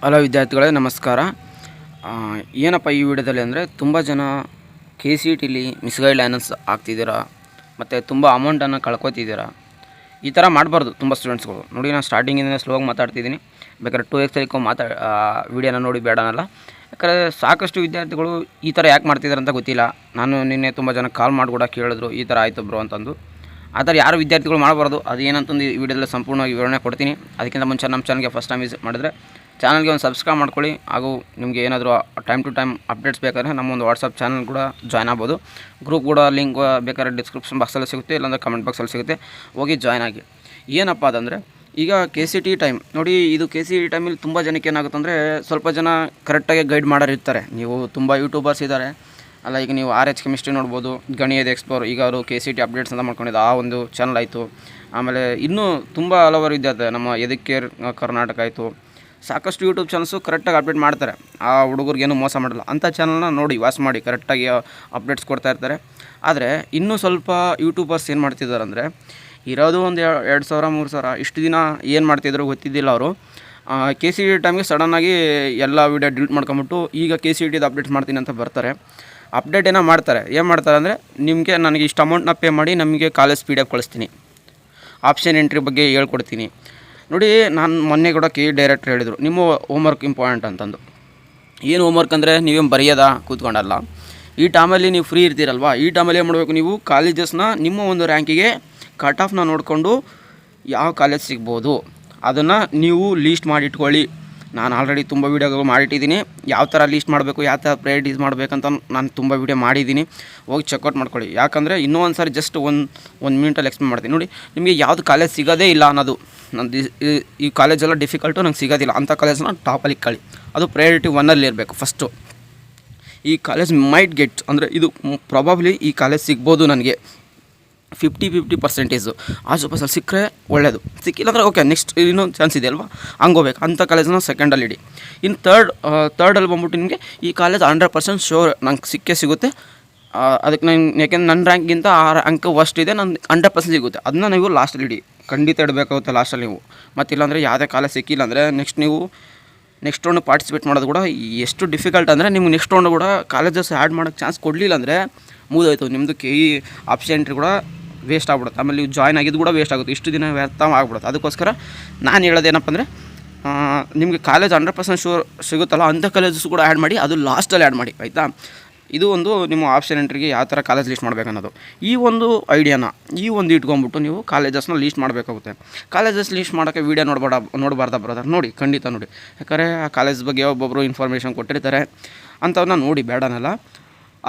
Hello ವಿದ್ಯಾರ್ಥಿಗಳೇ, ನಮಸ್ಕಾರ. ಏನಪ್ಪ ಈ ವಿಡಿಯೋದಲ್ಲಿ ಅಂದರೆ ತುಂಬ ಜನ ಕೆ ಸಿ ಟಿಲಿ ಮಿಸ್ಗೈಡ್ ಲೈನರ್ಸ್ ಆಗ್ತಿದ್ದೀರಾ ಮತ್ತು ತುಂಬ ಅಮೌಂಟನ್ನು ಕಳ್ಕೊತಿದ್ದೀರಾ. ಈ ಥರ ಮಾಡಬಾರ್ದು ತುಂಬ ಸ್ಟೂಡೆಂಟ್ಸ್ಗಳು. ನೋಡಿ, ನಾನು ಸ್ಟಾರ್ಟಿಂಗಿಂದ ಸ್ಲೋಗಿ ಮಾತಾಡ್ತಿದ್ದೀನಿ. ಬೇಕಾದ್ರೆ 2x ವೀಡಿಯೋನ ನೋಡಿ ಬೇಡನಲ್ಲ. ಯಾಕಂದರೆ ಸಾಕಷ್ಟು ವಿದ್ಯಾರ್ಥಿಗಳು ಈ ಥರ ಯಾಕೆ ಮಾಡ್ತಿದ್ದಾರೆ ಅಂತ ಗೊತ್ತಿಲ್ಲ. ನಾನು ನಿನ್ನೆ ತುಂಬ ಜನ ಕಾಲ್ ಮಾಡಿ ಕೂಡ ಕೇಳಿದ್ರು, ಈ ಥರ ಆಯಿತು ಬ್ರೋ ಅಂತಂದು. ಆ ಥರ ಯಾರು ವಿದ್ಯಾರ್ಥಿಗಳು ಮಾಡಬಾರ್ದು. ಅದು ಏನಂತಂದು ಈ ವಿಡಿಯೋದಲ್ಲಿ ಸಂಪೂರ್ಣವಾಗಿ ವಿವರಣೆ ಕೊಡ್ತೀನಿ. ಅದಕ್ಕಿಂತ ಮುಂಚೆ ನಮ್ಮ ಚಾನಲ್ಗೆ ಫಸ್ಟ್ ಟೈಮ್ ವಿಸಿಟ್ ಮಾಡಿದ್ರೆ ಚಾನಲ್ಗೆ ಒಂದು ಸಬ್ಸ್ಕ್ರೈಬ್ ಮಾಡ್ಕೊಳ್ಳಿ. ಹಾಗೂ ನಿಮಗೆ ಏನಾದರೂ ಟೈಮ್ ಟು ಟೈಮ್ ಅಪ್ಡೇಟ್ಸ್ ಬೇಕಾದರೆ ನಮ್ಮ ಒಂದು ವಾಟ್ಸಪ್ ಚಾನಲ್ ಕೂಡ ಜಾಯ್ನ್ ಆಗ್ಬೋದು. ಗ್ರೂಪ್ ಕೂಡ ಲಿಂಕ್ ಬೇಕಾದ್ರೆ ಡಿಸ್ಕ್ರಿಪ್ಷನ್ ಬಾಕ್ಸಲ್ಲಿ ಸಿಗುತ್ತೆ, ಇಲ್ಲಾಂದರೆ ಕಮೆಂಟ್ ಬಾಕ್ಸಲ್ಲಿ ಸಿಗುತ್ತೆ. ಹೋಗಿ ಜಾಯ್ನ್ ಆಗಿ. ಏನಪ್ಪ ಅದಂದರೆ, ಈಗ ಕೆ ಸಿ ಟಿ ಟೈಮ್ ನೋಡಿ. ಇದು ಕೆ ಸಿ ಟಿ ಟೈಮಲ್ಲಿ ತುಂಬ ಜನಕ್ಕೆ ಏನಾಗುತ್ತೆ ಅಂದರೆ, ಸ್ವಲ್ಪ ಜನ ಕರೆಕ್ಟಾಗಿ ಗೈಡ್ ಮಾಡೋರು ಇರ್ತಾರೆ. ನೀವು ತುಂಬ ಯೂಟ್ಯೂಬರ್ಸ್ ಇದ್ದಾರೆ ಅಲ್ಲ. ಈಗ ನೀವು RH ಕೆಮಿಸ್ಟ್ರಿ ನೋಡ್ಬೋದು, ಗಣಿಯದ ಎಕ್ಸ್ಪ್ಲೋರ್. ಈಗ ಅವರು ಕೆ ಸಿ ಟಿ ಅಪ್ಡೇಟ್ಸ್ ಅಂತ ಮಾಡ್ಕೊಂಡಿದ್ದು ಆ ಒಂದು ಚಾನಲ್ ಆಯಿತು. ಆಮೇಲೆ ಇನ್ನೂ ತುಂಬ ಹಲವಾರು ವಿದ್ಯಾರ್ಥಿ ನಮ್ಮ ಎದಕ್ಕೇರ್ ಕರ್ನಾಟಕ ಆಯಿತು. ಸಾಕಷ್ಟು ಯೂಟ್ಯೂಬ್ ಚಾನಲ್ಸು ಕರೆಕ್ಟಾಗಿ ಅಪ್ಡೇಟ್ ಮಾಡ್ತಾರೆ. ಆ ಹುಡುಗರಿಗೇನು ಮೋಸ ಮಾಡಲ್ಲ. ಅಂಥ ಚಾನಲ್ನ ನೋಡಿ ವಾಚ್ ಮಾಡಿ, ಕರೆಕ್ಟಾಗಿ ಅಪ್ಡೇಟ್ಸ್ ಕೊಡ್ತಾ ಇರ್ತಾರೆ. ಆದರೆ ಇನ್ನೂ ಸ್ವಲ್ಪ ಯೂಟ್ಯೂಬರ್ಸ್ ಏನು ಮಾಡ್ತಿದ್ದಾರೆ ಅಂದರೆ, ಇರೋದು ಒಂದು 2,000 3,000 ಇಷ್ಟು ದಿನ ಏನು ಮಾಡ್ತಿದ್ರು ಗೊತ್ತಿದ್ದಿಲ್ಲ ಅವರು. ಕೆ ಸಿ ಟಿ ಟೈಮ್ಗೆ ಸಡನ್ನಾಗಿ ಎಲ್ಲ ವೀಡಿಯೋ ಡಿಲೀಟ್ ಮಾಡ್ಕೊಂಬಿಟ್ಟು ಈಗ ಕೆ ಸಿ ಟಿದು ಅಪ್ಡೇಟ್ಸ್ ಮಾಡ್ತೀನಿ ಅಂತ ಬರ್ತಾರೆ. ಅಪ್ಡೇಟ್ ಏನೋ ಮಾಡ್ತಾರೆ. ಏನು ಮಾಡ್ತಾರೆ ಅಂದರೆ, ನಿಮಗೆ ನನಗೆ ಇಷ್ಟು ಅಮೌಂಟ್ನ ಪೇ ಮಾಡಿ ನಮಗೆ ಕಾಲೇಜ್ PDF ಕಳಿಸ್ತೀನಿ, ಆಪ್ಷನ್ ಎಂಟ್ರಿ ಬಗ್ಗೆ ಹೇಳ್ಕೊಡ್ತೀನಿ. ನೋಡಿ, ನಾನು ಮೊನ್ನೆ ಕೂಡ ಡೈರೆಕ್ಟ್ರ್ ಹೇಳಿದರು, ನಿಮ್ಮ ಹೋಮ್ವರ್ಕ್ ಇಂಪಾರ್ಟೆಂಟ್ ಅಂತಂದು. ಏನು ಹೋಮ್ವರ್ಕ್ ಅಂದರೆ, ನೀವೇನು ಬರೆಯೋದ ಕೂತ್ಕೊಂಡಲ್ಲ. ಈ ಟೈಮಲ್ಲಿ ನೀವು ಫ್ರೀ ಇರ್ತೀರಲ್ವ, ಈ ಟೈಮಲ್ಲಿ ಏನು ಮಾಡಬೇಕು, ನೀವು ಕಾಲೇಜಸ್ನ ನಿಮ್ಮ ಒಂದು ರ್ಯಾಂಕಿಗೆ ಕಟ್ ಆಫ್ನ ನೋಡಿಕೊಂಡು ಯಾವ ಕಾಲೇಜ್ ಸಿಗ್ಬೋದು ಅದನ್ನು ನೀವು ಲೀಸ್ಟ್ ಮಾಡಿ ಇಟ್ಕೊಳ್ಳಿ. ನಾನು ಆಲ್ರೆಡಿ ತುಂಬ ವೀಡಿಯೋಗಳು ಮಾಡಿಟ್ಟಿದ್ದೀನಿ. ಯಾವ ಥರ ಲೀಸ್ಟ್ ಮಾಡಬೇಕು, ಯಾವ ಥರ ಪ್ರಯಾರಿಟೀಸ್ ಮಾಡಬೇಕಂತ ನಾನು ತುಂಬ ವೀಡಿಯೋ ಮಾಡಿದ್ದೀನಿ. ಹೋಗಿ ಚೆಕ್ಔಟ್ ಮಾಡ್ಕೊಳ್ಳಿ. ಯಾಕಂದರೆ ಇನ್ನೂ ಒಂದು ಸಾರಿ ಜಸ್ಟ್ ಒಂದು ಮಿನಿಟಲ್ಲಿ ಎಕ್ಸ್ಪ್ಲೇನ್ ಮಾಡ್ತೀನಿ. ನೋಡಿ, ನಿಮಗೆ ಯಾವುದು ಕಾಲೇಜ್ ಸಿಗೋದೇ ಇಲ್ಲ ಅನ್ನೋದು, ನಂದು ಈ ಕಾಲೇಜೆಲ್ಲ ಡಿಫಿಕಲ್ಟು, ನಂಗೆ ಸಿಗೋದಿಲ್ಲ ಅಂತ ಕಾಲೇಜನ್ನ ಟಾಪಲ್ಲಿ ಇಟ್ಕೊಳ್ಳಿ. ಅದು ಪ್ರಯಾರಿಟಿ 1ಅಲ್ಲಿ ಇರಬೇಕು ಫಸ್ಟು. ಈ ಕಾಲೇಜ್ ಮೈಟ್ ಗೆಟ್ ಅಂದರೆ, ಇದು ಪ್ರಾಬಬ್ಲಿ ಈ ಕಾಲೇಜ್ ಸಿಗ್ಬೋದು ನನಗೆ 50% ಆ ಸ್ವಲ್ಪ ಸ್ವಲ್ಪ ಸಿಕ್ಕರೆ ಒಳ್ಳೆಯದು. ಸಿಕ್ಕಿಲ್ಲ ಅಂದರೆ ಓಕೆ, ನೆಕ್ಸ್ಟ್ ಇನ್ನೊಂದು ಚಾನ್ಸ್ ಇದೆ ಅಲ್ವಾ, ಹಂಗೋಗ್ಬೇಕು. ಅಂಥ ಕಾಲೇಜನ್ನ ಸೆಕೆಂಡಲ್ಲಿ ಇಡಿ. ಇನ್ನು ಥರ್ಡಲ್ಲಿ ಬಂದ್ಬಿಟ್ಟು ನಿಮಗೆ ಈ ಕಾಲೇಜ್ 100% ಶೋರ್ ನಂಗೆ ಸಿಕ್ಕೇ ಸಿಗುತ್ತೆ. ಅದಕ್ಕೆ ನಾನು, ಯಾಕೆಂದ್ರೆ ನನ್ನ ರ್ಯಾಂಕ್ಗಿಂತ ಆ ರ್ಯಾಂಕ್ ವರ್ಸ್ಟ್ ಇದೆ, ನನ್ನ 100% ಸಿಗುತ್ತೆ. ಅದನ್ನ ನೀವು ಲಾಸ್ಟಲ್ಲಿ ಇಡಿ, ಖಂಡಿತ ಇಡಬೇಕಾಗುತ್ತೆ ಲಾಸ್ಟಲ್ಲಿ ನೀವು. ಮತ್ತಿಲ್ಲಾಂದರೆ ಯಾವುದೇ ಕಾಲೇಜ್ ಸಿಕ್ಕಿಲ್ಲ ಅಂದರೆ ನೆಕ್ಸ್ಟ್ ರೌಂಡ್ ಪಾರ್ಟಿಸಿಪೇಟ್ ಮಾಡೋದು ಕೂಡ ಎಷ್ಟು ಡಿಫಿಕಲ್ಟ್ ಅಂದರೆ, ನಿಮ್ಗೆ ನೆಕ್ಸ್ಟ್ ರೌಂಡ್ ಕೂಡ ಕಾಲೇಜಸ್ ಆ್ಯಡ್ ಮಾಡೋಕ್ಕೆ ಚಾನ್ಸ್ ಕೊಡಲಿಲ್ಲ ಅಂದರೆ ಮುಗಿದೋಯ್ತು ನಿಮ್ಮದು. ಆಪ್ಷನ್ ಎಂಟ್ರಿ ಕೂಡ ವೇಸ್ಟ್ ಆಗ್ಬಿಡುತ್ತೆ. ಆಮೇಲೆ ನೀವು ಜಾಯ್ನ್ ಆಗಿದ್ದು ಕೂಡ ವೇಸ್ಟ್ ಆಗುತ್ತೆ. ಇಷ್ಟು ದಿನ ವ್ಯರ್ಥ ಆಗ್ಬಿಡುತ್ತೆ. ಅದಕ್ಕೋಸ್ಕರ ನಾನು ಹೇಳೋದೇನಪ್ಪ ಅಂದರೆ, ನಿಮಗೆ ಕಾಲೇಜ್ 100% ಶೋರ್ ಸಿಗುತ್ತಲ್ಲ, ಅಂಥ ಕಾಲೇಜಸ್ ಕೂಡ ಆ್ಯಡ್ ಮಾಡಿ, ಅದು ಲಾಸ್ಟಲ್ಲಿ ಆ್ಯಡ್ ಮಾಡಿ, ಆಯಿತಾ. ಇದು ಒಂದು ನಿಮ್ಮ ಆಪ್ಷನ್ ಎಂಟ್ರಿಗೆ ಯಾವ ಥರ ಕಾಲೇಜ್ ಲೀಸ್ಟ್ ಮಾಡಬೇಕನ್ನೋದು. ಈ ಒಂದು ಐಡಿಯಾನ ಇಟ್ಕೊಂಡ್ಬಿಟ್ಟು ನೀವು ಕಾಲೇಜಸ್ನ ಲೀಸ್ಟ್ ಮಾಡಬೇಕಾಗುತ್ತೆ. ಕಾಲೇಜಸ್ ಲೀಸ್ಟ್ ಮಾಡೋಕ್ಕೆ ವೀಡಿಯೋ ನೋಡಬಾರ್ದ ಬ್ರದರ್? ನೋಡಿ, ಖಂಡಿತ ನೋಡಿ. ಯಾಕಂದರೆ ಆ ಕಾಲೇಜ್ ಬಗ್ಗೆ ಒಬ್ಬೊಬ್ಬರು ಇನ್ಫಾರ್ಮೇಷನ್ ಕೊಟ್ಟಿರ್ತಾರೆ, ಅಂಥವನ್ನ ನೋಡಿ ಬೇಡನಲ್ಲ.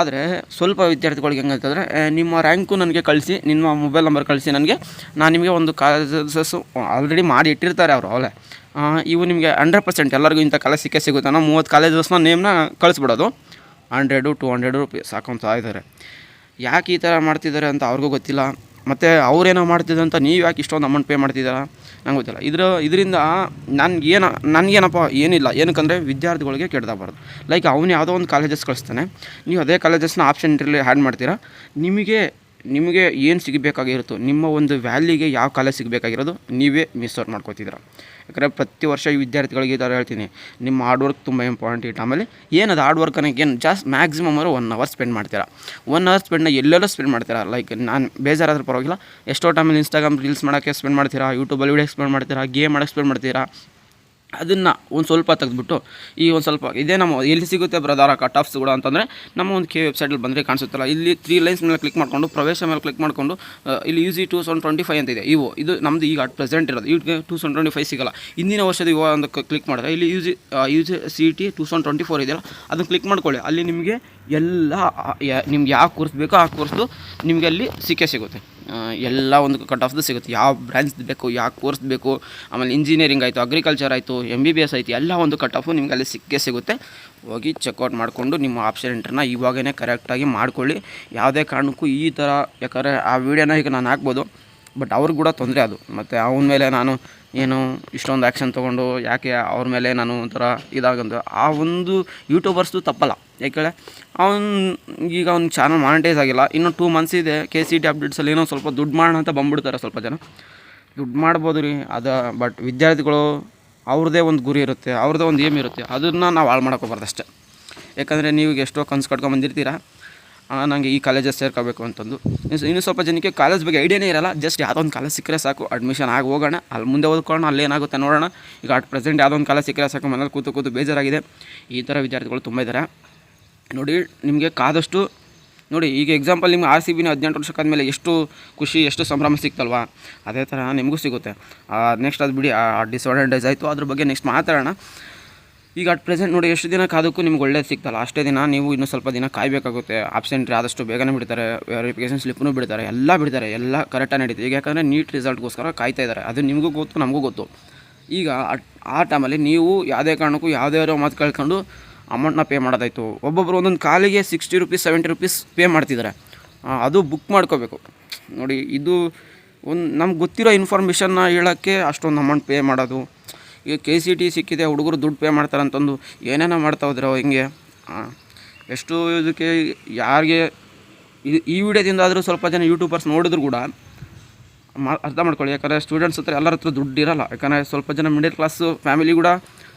ಆದರೆ ಸ್ವಲ್ಪ ವಿದ್ಯಾರ್ಥಿಗಳಿಗೆ ಹೆಂಗಂತಂದರೆ, ನಿಮ್ಮ ರ್ಯಾಂಕು ನನಗೆ ಕಳಿಸಿ, ನಿಮ್ಮ ಮೊಬೈಲ್ ನಂಬರ್ ಕಳಿಸಿ ನನಗೆ, ನಾನು ನಿಮಗೆ ಒಂದು ಕಾಲೇಜಸ್ಸು ಆಲ್ರೆಡಿ ಮಾಡಿ ಇಟ್ಟಿರ್ತಾರೆ ಅವರು ಅವಲೇ. ಇವು ನಿಮಗೆ 100% ಎಲ್ಲರಿಗೂ ಇಂಥ ಕಾಲೇಜ್ ಸಿಗುತ್ತೆ ಅನ್ನೋ 30 ಕಾಲೇಜಸ್ನ ನೇಮ್ನ ಕಳಿಸ್ಬಿಡೋದು. 100-200 ರೂಪಾಯಿ ಸಾಕೊಂತ ಇದ್ದಾರೆ. ಯಾಕೆ ಈ ಥರ ಮಾಡ್ತಿದ್ದಾರೆ ಅಂತ ಅವ್ರಿಗೂ ಗೊತ್ತಿಲ್ಲ. ಮತ್ತು ಅವ್ರೇನೋ ಮಾಡ್ತಿದ್ದಾರೆ ಅಂತ ನೀವು ಯಾಕೆ ಇಷ್ಟೊಂದು ಅಮೌಂಟ್ ಪೇ ಮಾಡ್ತಿದ್ದೀರಾ ನಂಗೆ ಗೊತ್ತಿಲ್ಲ. ಇದರಿಂದ ನನಗೇನಪ್ಪ ಏನಿಲ್ಲ. ಏನಕ್ಕಂದರೆ ವಿದ್ಯಾರ್ಥಿಗಳಿಗೆ ಕೆಡ್ದಾಗಬಾರ್ದು. ಲೈಕ್ ಅವನು ಯಾವುದೋ ಒಂದು ಕಾಲೇಜಸ್ ಕಳಿಸ್ತಾನೆ, ನೀವು ಅದೇ ಕಾಲೇಜಸ್ನ ಆಪ್ಷನ್ ಎಂಟ್ರಿಲಿ ಆ್ಯಡ್ ಮಾಡ್ತೀರಾ. ನಿಮಗೆ ಏನು ಸಿಗಬೇಕಾಗಿರುತ್ತೋ, ನಿಮ್ಮ ಒಂದು ವ್ಯಾಲ್ಯೂಗೆ ಯಾವ ಕಾಲೇಜ್ ಸಿಗಬೇಕಾಗಿರೋದು ನೀವೇ ಮಿಸ್ ಔಟ್ ಮಾಡ್ಕೊತಿದ್ದೀರ. ಯಾಕಂದರೆ ಪ್ರತಿ ವರ್ಷ ಈ ವಿದ್ಯಾರ್ಥಿಗಳಿಗೆ ಈ ಥರ ಹೇಳ್ತೀನಿ, ನಿಮ್ಮ ಹಾರ್ಡ್ ವರ್ಕ್ ತುಂಬ ಇಂಪಾರ್ಟೆಂಟ್ ಇಟ್ಟು. ಆಮೇಲೆ ಏನದು ಹಾರ್ಡ್ ವರ್ಕ್ ಅನ್ನೋಕ್ಕೆ ಏನು ಜಾಸ್ಟ್ ಮ್ಯಾಕ್ಸಿಮಮ್ ಅವರು 1 ಅವರ್ ಸ್ಪೆಂಡ್ ಮಾಡ್ತೀರಾ. 1 ಅವರ್ ಸ್ಪೆಂಡ್ನ ಎಲ್ಲೆಲ್ಲೋ ಸ್ಪೆಂಡ್ ಮಾಡ್ತೀರಾ. ಲೈಕ್ ನಾನು ಬೇಜಾರಾದ್ರೂ ಪರವಾಗಿಲ್ಲ, ಎಷ್ಟೋ ಟೈಮಲ್ಲಿ ಇನ್ಸ್ಟಾಗ್ರಾಮ್ ರೀಲ್ಸ್ ಮಾಡೋಕ್ಕೆ ಸ್ಪೆಂಡ್ ಮಾಡ್ತೀರಾ, ಯೂಟ್ಯೂಬಲ್ಲಿ ವೀಡಿಯೋ ಸ್ಪೆಂಡ್ ಮಾಡ್ತೀರಾ, ಗೇಮ್ ಮಾಡೋಕ್ಕೆ ಸ್ಪೆಂಡ್ ಮಾಡ್ತೀರಾ. ಅದನ್ನು ಒಂದು ಸ್ವಲ್ಪ ತೆಗೆದುಬಿಟ್ಟು ಈ ಒಂದು ಸ್ವಲ್ಪ ಇದೇ ನಮ್ಮ ಎಲ್ಲಿ ಸಿಗುತ್ತೆ ಬ್ರದರ್ ಕಟ್ ಆಫ್ಸ್ ಕೂಡ ಅಂತಂದರೆ, ನಮ್ಮ ಒಂದು ವೆಬ್ಸೈಟಲ್ಲಿ ಬಂದರೆ ಕಾಣಿಸುತ್ತಲ್ಲ, ಇಲ್ಲಿ 3 ಲೈನ್ಸ್ ಮೇಲೆ ಕ್ಲಿಕ್ ಮಾಡಿಕೊಂಡು, ಪ್ರವೇಶ ಮೇಲೆ ಕ್ಲಿಕ್ ಮಾಡಿಕೊಂಡು, ಇಲ್ಲಿ UG 2025 ಅಂತ ಇದೆ. ಇದು ನಮ್ಮದು ಈಗ ಪ್ರೆಸೆಂಟ್ ಇರೋದು. ಈಗ 2025 ಸಿಗೋಲ್ಲ. ಹಿಂದಿನ ವರ್ಷದ ಒಂದು ಕ್ಲಿಕ್ ಮಾಡಿದ್ರೆ ಇಲ್ಲಿ UG CET 2024 ಇದೆಯಲ್ಲ, ಅದನ್ನು ಕ್ಲಿಕ್ ಮಾಡ್ಕೊಳ್ಳಿ. ಅಲ್ಲಿ ನಿಮಗೆ ಎಲ್ಲ ನಿಮ್ಗೆ ಯಾವ ಕೋರ್ಸ್ ಬೇಕೋ ಆ ಕೋರ್ಸ್ದು ನಿಮಗೆ ಅಲ್ಲಿ ಸಿಗುತ್ತೆ. ಎಲ್ಲ ಒಂದು ಕಟ್ ಆಫ್ದು ಸಿಗುತ್ತೆ. ಯಾವ ಬ್ರಾಂಚ್ ಬೇಕು, ಯಾವ ಕೋರ್ಸ್ ಬೇಕು, ಆಮೇಲೆ ಇಂಜಿನಿಯರಿಂಗ್ ಆಯಿತು, ಅಗ್ರಿಕಲ್ಚರ್ ಆಯಿತು, MBBS ಆಯಿತು, ಎಲ್ಲ ಒಂದು ಕಟ್ ಆಫು ನಿಮ್ಗೆ ಅಲ್ಲಿ ಸಿಗುತ್ತೆ. ಹೋಗಿ ಚೆಕ್ಔಟ್ ಮಾಡಿಕೊಂಡು ನಿಮ್ಮ ಆಪ್ಷನ್ ಎಂಟ್ರನ್ನ ಇವಾಗೇ ಕರೆಕ್ಟಾಗಿ ಮಾಡ್ಕೊಳ್ಳಿ. ಯಾವುದೇ ಕಾರಣಕ್ಕೂ ಈ ಥರ, ಯಾಕಂದರೆ ಆ ವಿಡಿಯೋನ ಈಗ ನಾನು ಹಾಕ್ಬೋದು, ಬಟ್ ಅವ್ರಿಗೆ ಕೂಡ ತೊಂದರೆ ಅದು. ಮತ್ತು ಅವನ ಮೇಲೆ ನಾನು ಏನು ಇಷ್ಟೊಂದು ಆ್ಯಕ್ಷನ್ ತೊಗೊಂಡು ಯಾಕೆ ಅವ್ರ ಮೇಲೆ ನಾನು ಒಂಥರ ಇದಾಗಂದು, ಆ ಒಂದು ಯೂಟ್ಯೂಬರ್ಸ್ದು ತಪ್ಪಲ್ಲ. ಯಾಕೇಳೆ ಈಗ ಅವ್ನ ಚಾನಲ್ ಮಾನಿಟೈಸ್ ಆಗಿಲ್ಲ, ಇನ್ನೂ 2 ಮಂತ್ಸ್ ಇದೆ. KCET ಅಪ್ಡೇಟ್ಸಲ್ಲಿ ಏನೋ ಸ್ವಲ್ಪ ದುಡ್ಡು ಮಾಡೋಣ ಅಂತ ಬಂದ್ಬಿಡ್ತಾರೆ ಸ್ವಲ್ಪ ಜನ. ದುಡ್ಡು ಮಾಡ್ಬೋದು ರೀ ಅದು, ಬಟ್ ವಿದ್ಯಾರ್ಥಿಗಳು ಅವ್ರದ್ದೇ ಒಂದು ಗುರಿ ಇರುತ್ತೆ, ಅವ್ರದ್ದೇ ಒಂದು ಏಮ್ ಇರುತ್ತೆ, ಅದನ್ನು ನಾವು ಹಾಳು ಮಾಡೋಕ್ಕೋಗ್ಬಾರ್ದು ಅಷ್ಟೇ. ಯಾಕಂದರೆ ನೀವು ಎಷ್ಟೋ ಕನಸು ಕಟ್ಕೊಂಬಂದಿರ್ತೀರ, ನನಗೆ ಈ ಕಾಲೇಜಲ್ಲಿ ಸೇರ್ಕೋಬೇಕು ಅಂತಂದು. ಇನ್ನೂ ಸ್ವಲ್ಪ ಜನಕ್ಕೆ ಕಾಲೇಜ್ ಬಗ್ಗೆ ಐಡಿಯಾನೇ ಇರೋಲ್ಲ. ಜಸ್ಟ್ ಯಾವುದೋ ಒಂದು ಕಾಲೇಜ್ ಸಿಕ್ಕರೆ ಸಾಕು, ಅಡ್ಮಿಷನ್ ಆಗಿ ಹೋಗೋಣ, ಅಲ್ಲಿ ಮುಂದೆ ಓದ್ಕೊಳ್ಳೋಣ, ಅಲ್ಲೇನಾಗುತ್ತೆ ನೋಡೋಣ. ಈಗ ಅಟ್ ಪ್ರೆಸೆಂಟ್ ಯಾವುದೋ ಒಂದು ಕಾಲೇಜ್ ಸಿಕ್ಕರೆ ಸಾಕು, ಮನೇಲಿ ಕೂತು ಬೇಜಾರಾಗಿದೆ. ಈ ಥರ ವಿದ್ಯಾರ್ಥಿಗಳು ತುಂಬ ಇದ್ದಾರೆ ನೋಡಿ. ನಿಮಗೆ ಕಾದಷ್ಟು ನೋಡಿ, ಈಗ ಎಕ್ಸಾಂಪಲ್ ನಿಮ್ಗೆ RCB 18 ವರ್ಷಕ್ಕಾದ್ಮೇಲೆ ಎಷ್ಟು ಖುಷಿ, ಎಷ್ಟು ಸಂಭ್ರಮ ಸಿಗ್ತಲ್ವಾ, ಅದೇ ಥರ ನಿಮಗೂ ಸಿಗುತ್ತೆ. ನೆಕ್ಸ್ಟ್ ಅದು ಬಿಡಿ, ಡಿಸ್ಅಡ್ವಾಂಟೇಜ್ ಆಯಿತು, ಅದ್ರ ಬಗ್ಗೆ ನೆಕ್ಸ್ಟ್ ಮಾತಾಡೋಣ. ಈಗ ಅಟ್ ಪ್ರೆಸೆಂಟ್ ನೋಡಿ, ಎಷ್ಟು ದಿನ ಕಾದಕ್ಕೂ ನಿಮ್ಗೆ ಒಳ್ಳೇದು ಸಿಗ್ತಲ್ಲ, ಅಷ್ಟೇ ದಿನ ನೀವು ಇನ್ನೂ ಸ್ವಲ್ಪ ದಿನ ಕಾಯಬೇಕಾಗುತ್ತೆ. ಆಬ್ಸೆಂಟ್ರಿ ಆದಷ್ಟು ಬೇಗನೆ ಬಿಡ್ತಾರೆ, ವೆರಿಫಿಕೇಷನ್ ಸ್ಲಿಪ್ನೂ ಬಿಡ್ತಾರೆ, ಎಲ್ಲ ಕರೆಕ್ಟಾಗಿ ನಡೀತದೆ. ಈಗ ಯಾಕಂದರೆ ನೀಟ್ ರಿಸಲ್ಟ್ಗೋಸ್ಕರ ಕಾಯ್ತಾ ಇದ್ದಾರೆ, ಅದು ನಿಮಗೂ ಗೊತ್ತು, ನಮಗೂ ಗೊತ್ತು. ಈಗ ಆ ಟೈಮಲ್ಲಿ ನೀವು ಯಾವುದೇ ಕಾರಣಕ್ಕೂ ಯಾವುದೇ ಮಾತು ಕೇಳ್ಕೊಂಡು ಅಮೌಂಟ್ನ ಪೇ ಮಾಡೋದಾಯಿತು. ಒಬ್ಬೊಬ್ಬರು ಒಂದೊಂದು ಕಾಲಿಗೆ 60 ರೂಪೀಸ್ 70 ರೂಪೀಸ್ ಪೇ ಮಾಡ್ತಿದ್ದಾರೆ. ಅದು ಬುಕ್ ಮಾಡ್ಕೋಬೇಕು ನೋಡಿ. ಇದು ಒಂದು ನಮ್ಗೆ ಗೊತ್ತಿರೋ ಇನ್ಫಾರ್ಮೇಷನ್ನ ಹೇಳೋಕ್ಕೆ ಅಷ್ಟೊಂದು ಅಮೌಂಟ್ ಪೇ ಮಾಡೋದು. ಈಗ KCT ಸಿಕ್ಕಿದೆ, ಹುಡುಗರು ದುಡ್ಡು ಪೇ ಮಾಡ್ತಾರೆ ಅಂತಂದು ಏನೇನೋ ಮಾಡ್ತಾ ಹೋದ್ರೆ ಹಿಂಗೆ ಎಷ್ಟು ಇದಕ್ಕೆ ಯಾರಿಗೆ ಈ ವಿಡಿಯೋದಿಂದ ಆದರೂ ಸ್ವಲ್ಪ ಜನ ಯೂಟ್ಯೂಬರ್ಸ್ ನೋಡಿದ್ರು ಕೂಡ ಅರ್ಥ ಮಾಡ್ಕೊಳ್ಳಿ. ಯಾಕಂದರೆ ಸ್ಟೂಡೆಂಟ್ಸ್ ಹತ್ರ ಎಲ್ಲರ ಹತ್ರ ದುಡ್ಡು ಇರೋಲ್ಲ. ಯಾಕಂದರೆ ಸ್ವಲ್ಪ ಜನ ಮಿಡಲ್ ಕ್ಲಾಸು ಫ್ಯಾಮಿಲಿ ಕೂಡ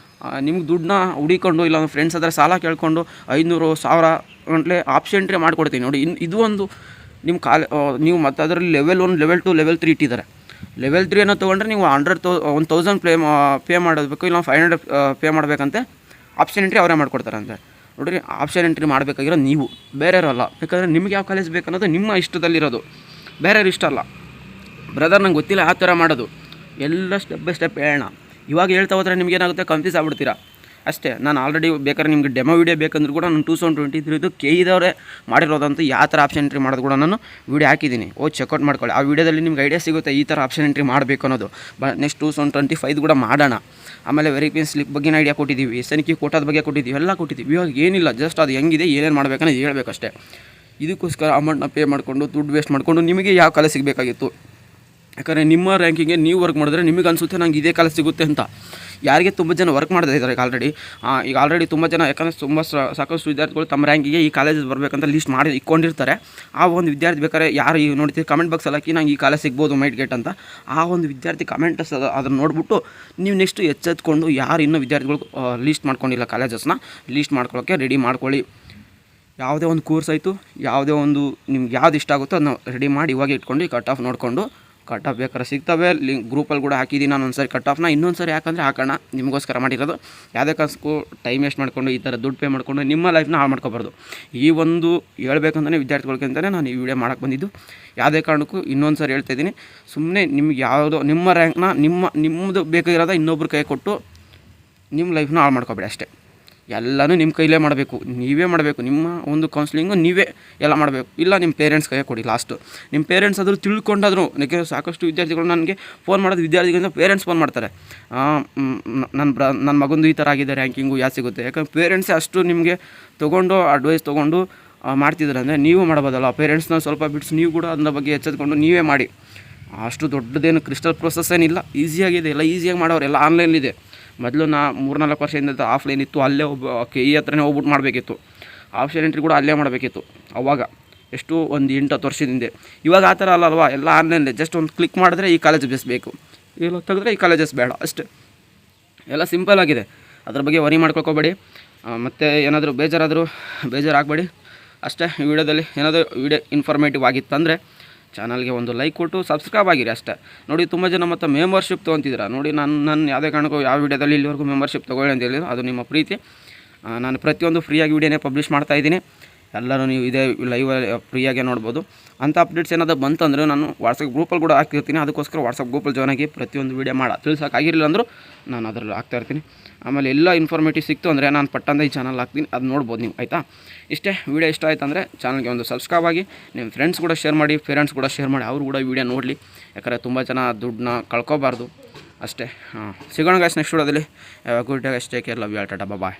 ನಿಮ್ಗೆ ದುಡ್ಡನ್ನ ಹುಡಿಕೊಂಡು ಇಲ್ಲ ಫ್ರೆಂಡ್ಸ್ ಹತ್ರ ಸಾಲ ಕೇಳ್ಕೊಂಡು 500,000 ಗಂಟಲೆ ಆಪ್ಷನ್ ಎಂಟ್ರಿ ಮಾಡಿಕೊಡ್ತೀನಿ ನೋಡಿ. ಇದು ಒಂದು ನಿಮ್ಮ ನೀವು ಮತ್ತು ಅದರಲ್ಲಿ ಲೆವೆಲ್ 1 ಲೆವೆಲ್ 2 ಲೆವೆಲ್ 3 ಇಟ್ಟಿದ್ದಾರೆ. ಲೆವೆಲ್ 3 ಏನೋ ತೊಗೊಂಡ್ರೆ ನೀವು 1,000 ಪೇ ಮಾಡಬೇಕು, ಇಲ್ಲ 500 ಪೇ ಮಾಡಬೇಕಂತೆ. ಆಪ್ಷನ್ ಎಂಟ್ರಿ ಅವರೇ ಮಾಡಿಕೊಡ್ತಾರಂತೆ ನೋಡಿರಿ. ಆಪ್ಷನ್ ಎಂಟ್ರಿ ಮಾಡಬೇಕಾಗಿರೋ ನೀವು, ಬೇರೆಯವರಲ್ಲ. ಯಾಕಂದರೆ ನಿಮ್ಗೆ ಯಾವ ಕಾಲೇಜ್ ಬೇಕನ್ನೋದು ನಿಮ್ಮ ಇಷ್ಟದಲ್ಲಿರೋದು, ಬೇರೆಯವ್ರ ಇಷ್ಟ ಅಲ್ಲ. ಬ್ರದರ್ ನಂಗೆ ಗೊತ್ತಿಲ್ಲ ಆ ಥರ ಮಾಡೋದು, ಎಲ್ಲ ಸ್ಟೆಪ್ ಬೈ ಸ್ಟೆಪ್ ಹೇಳೋಣ. ಇವಾಗ ಹೇಳ್ತಾ ಹೋದರೆ ನಿಮಗೇನಾಗುತ್ತೆ, ಕನ್ಫ್ಯೂಸ್ ಆಗ್ಬಿಡ್ತೀರಾ ಅಷ್ಟೇ. ನಾನು ಆಲ್ರೆಡಿ ಬೇಕಾದ್ರೆ ನಿಮಗೆ ಡೆಮೋ ವೀಡಿಯೋ ಬೇಕಂದ್ರೂ ಕೂಡ ನಾನು 2023 KE ಮಾಡಿರೋದಂತೂ ಯಾವ ಥರ ಆಪ್ಷನ್ ಎಂಟ್ರಿ ಮಾಡೋದು ಕೂಡ ನಾನು ವೀಡಿಯೋ ಹಾಕಿದ್ದೀನಿ, ಚೆಕ್ಔಟ್ ಮಾಡ್ಕೊಳ್ಳಿ. ಆ ವೀಡಿಯೋದಲ್ಲಿ ನಿಮ್ಗೆ ಐಡಿಯಾ ಸಿಗುತ್ತೆ ಈ ಥರ ಆಪ್ಷನ್ ಎಂಟ್ರಿ ಮಾಡಬೇಕು ಅನ್ನೋದು. ನೆಕ್ಸ್ಟ್ 2025 ಕೂಡ ಮಾಡೋಣ. ಆಮೇಲೆ ವೆರಿಫಿಕೇಷನ್ ಸ್ಲಿಪ್ ಬಗ್ಗೆ ಐಡಿಯಾ ಕೊಟ್ಟಿದ್ದೀವಿ, SNQ ಕೋಟಾದ ಬಗ್ಗೆ ಕೊಟ್ಟಿದ್ದೀವಿ, ಎಲ್ಲ ಕೊಟ್ಟಿದ್ದೀವಿ. ಇವಾಗ ಏನಿಲ್ಲ, ಜಸ್ಟ್ ಅದು ಹೆಂಗಿದೆ, ಏನೇನು ಮಾಡಬೇಕನ್ನೋದು ಹೇಳಬೇಕಷ್ಟೇ. ಇದಕ್ಕೋಸ್ಕರ ಅಮೌಂಟ್ನ ಪೇ ಮಾಡಿಕೊಂಡು ದುಡ್ಡು ವೇಸ್ಟ್ ಮಾಡಿಕೊಂಡು ನಿಮಗೆ ಯಾವ ಕಾಲೇಜ್ ಸಿಗಬೇಕಾಗಿತ್ತು. ಯಾಕಂದರೆ ನಿಮ್ಮ ರ್ಯಾಂಕಿಂಗ್ಗೆ ನೀವು ವರ್ಕ್ ಮಾಡಿದ್ರೆ ನಿಮಗೆ ಅನಿಸುತ್ತೆ ನಂಗೆ ಇದೇ ಕಾಲೇಜ್ ಸಿಗುತ್ತೆ ಅಂತ. ಯಾರಿಗೆ ತುಂಬ ಜನ ವರ್ಕ್ ಮಾಡ್ತಾ ಇದ್ದಾರೆ ಈಗ ಆಲ್ರೆಡಿ ತುಂಬ ಜನ, ಯಾಕಂದರೆ ತುಂಬ ಸಾಕಷ್ಟು ವಿದ್ಯಾರ್ಥಿಗಳು ತಮ್ಮ ರ್ಯಾಂಕಿಗೆ ಈ ಕಾಲೇಜ್ ಬರಬೇಕಂತ ಲಿಸ್ಟ್ ಮಾಡಿ ಇಟ್ಕೊಂಡಿರ್ತಾರೆ. ಆ ಒಂದು ವಿದ್ಯಾರ್ಥಿ ಬೇಕಾದ್ರೆ ಯಾರು ಈಗ ನೋಡ್ತೀವಿ ಕಮೆಂಟ್ ಬಾಕ್ಸಲ್ಲಿ ಹಾಕಿ ನಂಗೆ ಈ ಕಾಲೇಜ್ ಸಿಗ್ಬೋದು ಮೈಟ್ ಗೇಟ್ ಅಂತ. ಆ ಒಂದು ವಿದ್ಯಾರ್ಥಿ ಕಮೆಂಟ್ಸ್ ಅದನ್ನು ನೋಡಿಬಿಟ್ಟು ನೀವು ನೆಕ್ಸ್ಟ್ ಎಚ್ಚೆತ್ಕೊಂಡು ಯಾರು ಇನ್ನೂ ವಿದ್ಯಾರ್ಥಿಗಳು ಲೀಸ್ಟ್ ಮಾಡ್ಕೊಂಡಿಲ್ಲ ಕಾಲೇಜಸ್ನ ಲೀಸ್ಟ್ ಮಾಡ್ಕೊಳ್ಳೋಕ್ಕೆ ರೆಡಿ ಮಾಡ್ಕೊಳ್ಳಿ. ಯಾವುದೇ ಒಂದು ಕೋರ್ಸ್ ಆಯಿತು, ಯಾವುದೇ ಒಂದು ನಿಮ್ಗೆ ಯಾವ್ದು ಇಷ್ಟ ಆಗುತ್ತೋ ಅದನ್ನ ರೆಡಿ ಮಾಡಿ ಇವಾಗ ಇಟ್ಕೊಂಡು ಕಟ್ ಆಫ್ ನೋಡಿಕೊಂಡು, ಕಟ್ ಆಫ್ ಬೇಕಾದ್ರೆ ಸಿಗ್ತವೆ. ಗ್ರೂಪಲ್ಲಿ ಕೂಡ ಹಾಕಿದ್ದೀನಿ ನಾನು ಒಂದು ಸರಿ ಕಟ್ ಆಫ್ನ, ಇನ್ನೊಂದು ಸರಿ ಯಾಕಂದರೆ ಹಾಕೋಣ, ನಿಮಗೋಸ್ಕರ ಮಾಡಿರೋದು. ಯಾವುದೇ ಕಾಸಕ್ಕೂ ಟೈಮ್ ವೇಸ್ಟ್ ಮಾಡಿಕೊಂಡು ಈ ಥರ ದುಡ್ಡು ಪೇ ಮಾಡಿಕೊಂಡು ನಿಮ್ಮ ಲೈಫ್ನ ಹಾಳು ಮಾಡ್ಕೊಬಾರ್ದು. ಈ ಒಂದು ಹೇಳ್ಬೇಕಂತಲೇ ವಿದ್ಯಾರ್ಥಿಗಳಿಗಂತಲೇ ನಾನು ಈ ವಿಡಿಯೋ ಮಾಡೋಕ್ಕೆ ಬಂದಿದ್ದು. ಯಾವುದೇ ಕಾರಣಕ್ಕೂ ಇನ್ನೊಂದು ಸರಿ ಹೇಳ್ತಾಯಿದ್ದೀನಿ, ಸುಮ್ಮನೆ ನಿಮ್ಗೆ ಯಾವುದೋ ನಿಮ್ಮ ರ್ಯಾಂಕ್ನ ನಿಮ್ಮದು ಬೇಕಾಗಿರೋದ ಇನ್ನೊಬ್ರು ಕೈ ಕೊಟ್ಟು ನಿಮ್ಮ ಲೈಫ್ನ ಹಾಳು ಮಾಡ್ಕೊಬೇಡಿ ಅಷ್ಟೇ. ಎಲ್ಲನೂ ನಿಮ್ಮ ಕೈಲೇ ಮಾಡಬೇಕು, ನೀವೇ ಮಾಡಬೇಕು. ನಿಮ್ಮ ಒಂದು ಕೌನ್ಸ್ಲಿಂಗು ನೀವೇ ಎಲ್ಲ ಮಾಡಬೇಕು. ಇಲ್ಲ ನಿಮ್ಮ ಪೇರೆಂಟ್ಸ್ ಕೈ ಕೊಡಿ ಲಾಸ್ಟು. ನಿಮ್ಮ ಪೇರೆಂಟ್ಸ್ ಆದರೂ ತಿಳ್ಕೊಂಡಾದ್ರು, ಯಾಕೆ ಸಾಕಷ್ಟು ವಿದ್ಯಾರ್ಥಿಗಳು ನನಗೆ ಫೋನ್ ಮಾಡೋದು, ವಿದ್ಯಾರ್ಥಿಗಳಿಂದ ಪೇರೆಂಟ್ಸ್ ಫೋನ್ ಮಾಡ್ತಾರೆ, ನನ್ನ ಮಗಂದು ಈ ಥರ ಆಗಿದೆ, ರ್ಯಾಂಕಿಂಗು ಯಾರು ಸಿಗುತ್ತೆ. ಯಾಕಂದ್ರೆ ಪೇರೆಂಟ್ಸೇ ಅಷ್ಟು ನಿಮಗೆ ತೊಗೊಂಡು ಅಡ್ವೈಸ್ ತೊಗೊಂಡು ಮಾಡ್ತಿದ್ದಾರೆ ಅಂದರೆ ನೀವು ಮಾಡ್ಬೋದಲ್ಲ. ಪೇರೆಂಟ್ಸ್ನ ಸ್ವಲ್ಪ ಬಿಡಿಸಿ ನೀವು ಕೂಡ ಅದರ ಬಗ್ಗೆ ಎಚ್ಚೆತ್ಕೊಂಡು ನೀವೇ ಮಾಡಿ. ಅಷ್ಟು ದೊಡ್ಡದೇನು ಕ್ರಿಸ್ಟಲ್ ಪ್ರೊಸೆಸ್ ಏನಿಲ್ಲ, ಈಸಿಯಾಗಿದೆ, ಎಲ್ಲ ಈಸಿಯಾಗಿ ಮಾಡೋರೆಲ್ಲ ಆನ್ಲೈನಲ್ಲಿದೆ. ಮೊದಲು 3-4 ವರ್ಷದಿಂದ ಆಫ್ಲೈನ್ ಇತ್ತು, ಅಲ್ಲೇ KE ಹತ್ರನೇ ಹೋಗ್ಬಿಟ್ಟು ಮಾಡಬೇಕಿತ್ತು. ಆಪ್ಷನ್ ಎಂಟ್ರಿ ಕೂಡ ಅಲ್ಲೇ ಮಾಡಬೇಕಿತ್ತು ಅವಾಗ, ಎಷ್ಟು ಒಂದು 8-10 ವರ್ಷದಿಂದ. ಇವಾಗ ಆ ಥರ ಅಲ್ಲಲ್ವಾ, ಎಲ್ಲ ಆನ್ಲೈನಲ್ಲಿ ಜಸ್ಟ್ ಒಂದು ಕ್ಲಿಕ್ ಮಾಡಿದ್ರೆ ಈ ಕಾಲೇಜ್ ಬೇಕು, ಇಲ್ಲ ತೆಗೆದ್ರೆ ಈ ಕಾಲೇಜಸ್ ಬೇಡ ಅಷ್ಟೇ. ಎಲ್ಲ ಸಿಂಪಲ್ ಆಗಿದೆ, ಅದ್ರ ಬಗ್ಗೆ ವರಿ ಮಾಡ್ಕೊಬೇಡಿ. ಮತ್ತು ಏನಾದರೂ ಬೇಜಾರಾಗಬೇಡಿ ಅಷ್ಟೇ. ಈ ವಿಡಿಯೋದಲ್ಲಿ ಏನಾದರೂ ವಿಡಿಯೋ ಇನ್ಫಾರ್ಮೇಟಿವ್ ಆಗಿತ್ತಂದರೆ ಚಾನಲ್ಗೆ ಒಂದು ಲೈಕ್ ಕೊಟ್ಟು ಸಬ್ಸ್ಕ್ರೈಬ್ ಆಗಿರಿ ಅಷ್ಟೇ. ನೋಡಿ ತುಂಬ ಜನ ಮತ್ತು ಮೆಂಬರ್ಶಿಪ್ ತೊಗೊತಿದ್ದೀರಾ ನೋಡಿ. ನಾನು ಯಾವುದೇ ಕಾರಣಕ್ಕೂ ಯಾವ ವಿಡಿಯೋದಲ್ಲಿ ಇಲ್ಲಿವರೆಗೂ ಮೆಂಬರ್ಶಿಪ್ ತೊಗೊಳ್ಳಿ ಅಂತ ಹೇಳಿದ್ರು, ಅದು ನಿಮ್ಮ ಪ್ರೀತಿ. ನಾನು ಪ್ರತಿಯೊಂದು ಫ್ರೀಯಾಗಿ ವಿಡಿಯೋನೇ ಪಬ್ಲಿಷ್ ಮಾಡ್ತಾಯಿದ್ದೀನಿ. ಎಲ್ಲರೂ ನೀವು ಇದೇ ಲೈವಲ್ಲಿ ಫ್ರೀಯಾಗೆ ನೋಡ್ಬೋದು. ಅಂಥ ಅಪ್ಡೇಟ್ಸ್ ಏನಾದರೂ ಬಂತಂದರೆ ನಾನು ವಾಟ್ಸಪ್ ಗ್ರೂಪಲ್ಲಿ ಕೂಡ ಹಾಕ್ತಿರ್ತೀನಿ. ಅದಕ್ಕೋಸ್ಕರ ವಾಟ್ಸಪ್ ಗ್ರೂಪಲ್ಲಿ ಜಾಯ್ನ್ ಆಗಿ ಪ್ರತಿಯೊಂದು ವೀಡಿಯೋ ತಿಳಿಸೋಕ್ಕಾಗಿರಲಿಲ್ಲ ಅಂದರೂ ನಾನು ಅದರಲ್ಲಿ ಹಾಕ್ತಾಯಿರ್ತೀನಿ. ಆಮೇಲೆ ಎಲ್ಲ ಇನ್ಫಾರ್ಮೇಟಿವ್ ಸಿಕ್ತು ಅಂದರೆ ನಾನು ಪಟ್ಟಂದ ಈ ಚಾನಲ್ ಹಾಕ್ತೀನಿ, ಅದು ನೋಡ್ಬೋದು ನೀವು. ಆಯಿತಾ, ಇಷ್ಟೇ. ವೀಡಿಯೋ ಇಷ್ಟ ಆಯ್ತು ಅಂದರೆ ಚಾನಲ್ಗೆ ಒಂದು ಸಬ್ಸ್ಕ್ರೈಬ್ ಆಗಿ, ನಿಮ್ಮ ಫ್ರೆಂಡ್ಸ್ ಕೂಡ ಶೇರ್ ಮಾಡಿ, ಪೇರೆಂಟ್ಸ್ ಕೂಡ ಶೇರ್ ಮಾಡಿ, ಅವರು ಕೂಡ ವೀಡಿಯೋ ನೋಡಲಿ. ಯಾಕಂದರೆ ತುಂಬ ಜನ ದುಡ್ಡನ್ನ ಕಳ್ಕೊಬಾರ್ದು ಅಷ್ಟೇ. ಸಿಗೋಣ ಗಾಯ್ಸ್ ನೆಕ್ಸ್ಟ್ ವಿಡಿಯೋದಲ್ಲಿ. Good day, take care, love you all, ta-ta, bye.